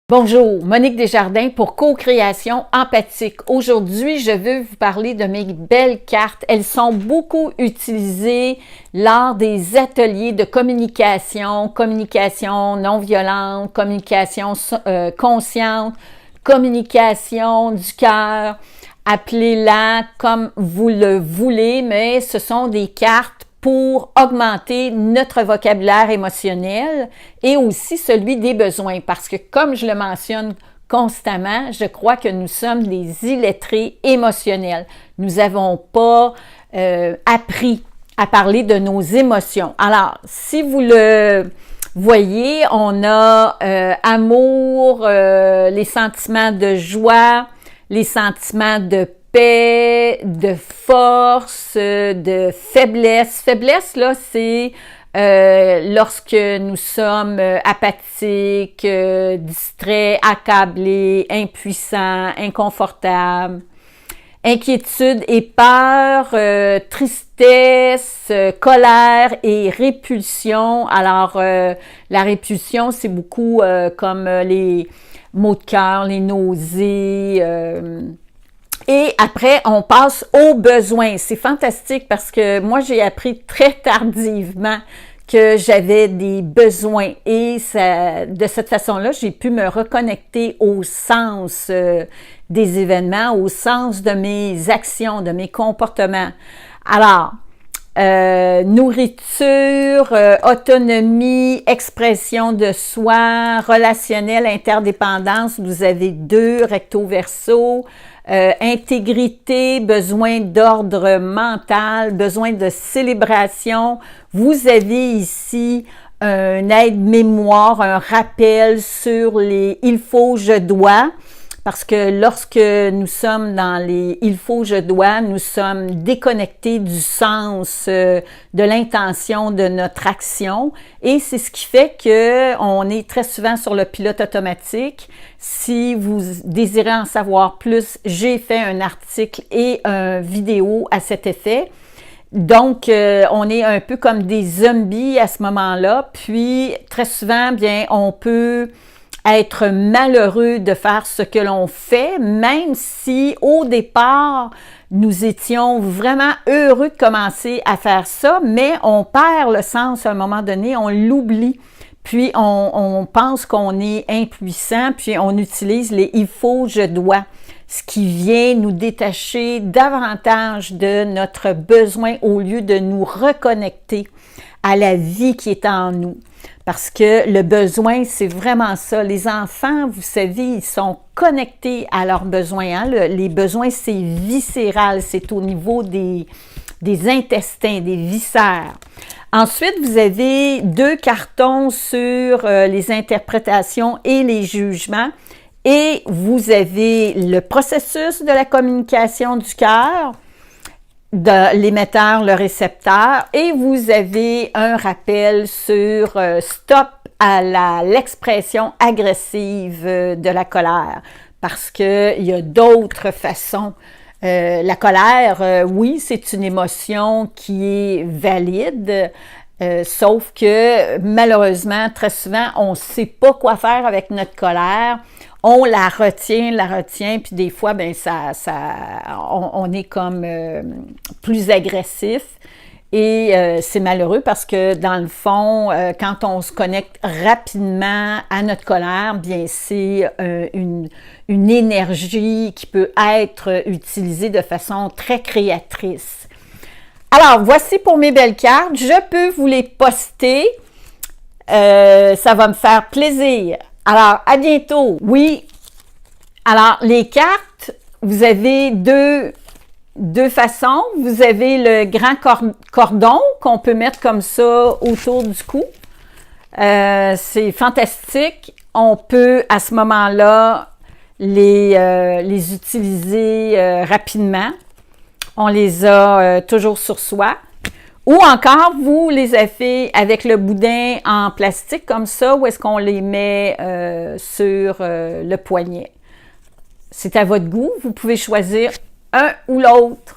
Bonjour, Monique Desjardins pour Co-création empathique. Aujourd'hui, je veux vous parler de mes belles cartes. Elles sont beaucoup utilisées lors des ateliers de communication, communication non violente, communication consciente, communication du cœur. Appelez-la comme vous le voulez, mais ce sont des cartes pour augmenter notre vocabulaire émotionnel et aussi celui des besoins. Parce que, comme je le mentionne constamment, je crois que nous sommes des illettrés émotionnels. Nous n'avons pas appris à parler de nos émotions. Alors, si vous le voyez, on a amour, les sentiments de joie, les sentiments de paix, de force, de faiblesse. Faiblesse, là, c'est lorsque nous sommes apathiques, distraits, accablés, impuissants, inconfortables. Inquiétude et peur, tristesse, colère et répulsion. Alors, la répulsion, c'est beaucoup comme les maux de cœur, les nausées. Et après, on passe aux besoins. C'est fantastique parce que moi, j'ai appris très tardivement que j'avais des besoins. Et ça, de cette façon-là, j'ai pu me reconnecter au sens des événements, au sens de mes actions, de mes comportements. Alors, nourriture, autonomie, expression de soi, relationnel, interdépendance, vous avez 2, recto verso, intégrité, besoin d'ordre mental, besoin de célébration. Vous avez ici un aide-mémoire, un rappel sur les « il faut, je dois ». Parce que lorsque nous sommes dans les « il faut, je dois », nous sommes déconnectés du sens de l'intention de notre action. Et c'est ce qui fait qu'on est très souvent sur le pilote automatique. Si vous désirez en savoir plus, j'ai fait un article et une vidéo à cet effet. Donc, on est un peu comme des zombies à ce moment-là. Puis, très souvent, bien, on peut être malheureux de faire ce que l'on fait, même si au départ, nous étions vraiment heureux de commencer à faire ça, mais on perd le sens à un moment donné, on l'oublie, puis on pense qu'on est impuissant, puis on utilise les « il faut, je dois », ce qui vient nous détacher davantage de notre besoin au lieu de nous reconnecter à la vie qui est en nous. Parce que le besoin, c'est vraiment ça. Les enfants, vous savez, ils sont connectés à leurs besoins. Hein? Les besoins, c'est viscéral, c'est au niveau des intestins, des viscères. Ensuite, vous avez 2 cartons sur les interprétations et les jugements. Et vous avez le processus de la communication du cœur, de l'émetteur, le récepteur, et vous avez un rappel sur stop à l'expression agressive de la colère, parce qu'il y a d'autres façons. La colère, oui, c'est une émotion qui est valide, sauf que malheureusement, très souvent, on ne sait pas quoi faire avec notre colère. On la retient, puis des fois, ben on est comme plus agressif. Et c'est malheureux parce que, dans le fond, quand on se connecte rapidement à notre colère, bien c'est une énergie qui peut être utilisée de façon très créatrice. Alors, voici pour mes belles cartes. Je peux vous les poster. Ça va me faire plaisir. Alors, à bientôt. Oui. Alors, les cartes, vous avez deux façons. Vous avez le grand cordon qu'on peut mettre comme ça autour du cou. C'est fantastique. On peut, à ce moment-là, les utiliser rapidement. On les a toujours sur soi. Ou encore, vous les avez fait avec le boudin en plastique comme ça, ou est-ce qu'on les met sur le poignet? C'est à votre goût. Vous pouvez choisir un ou l'autre.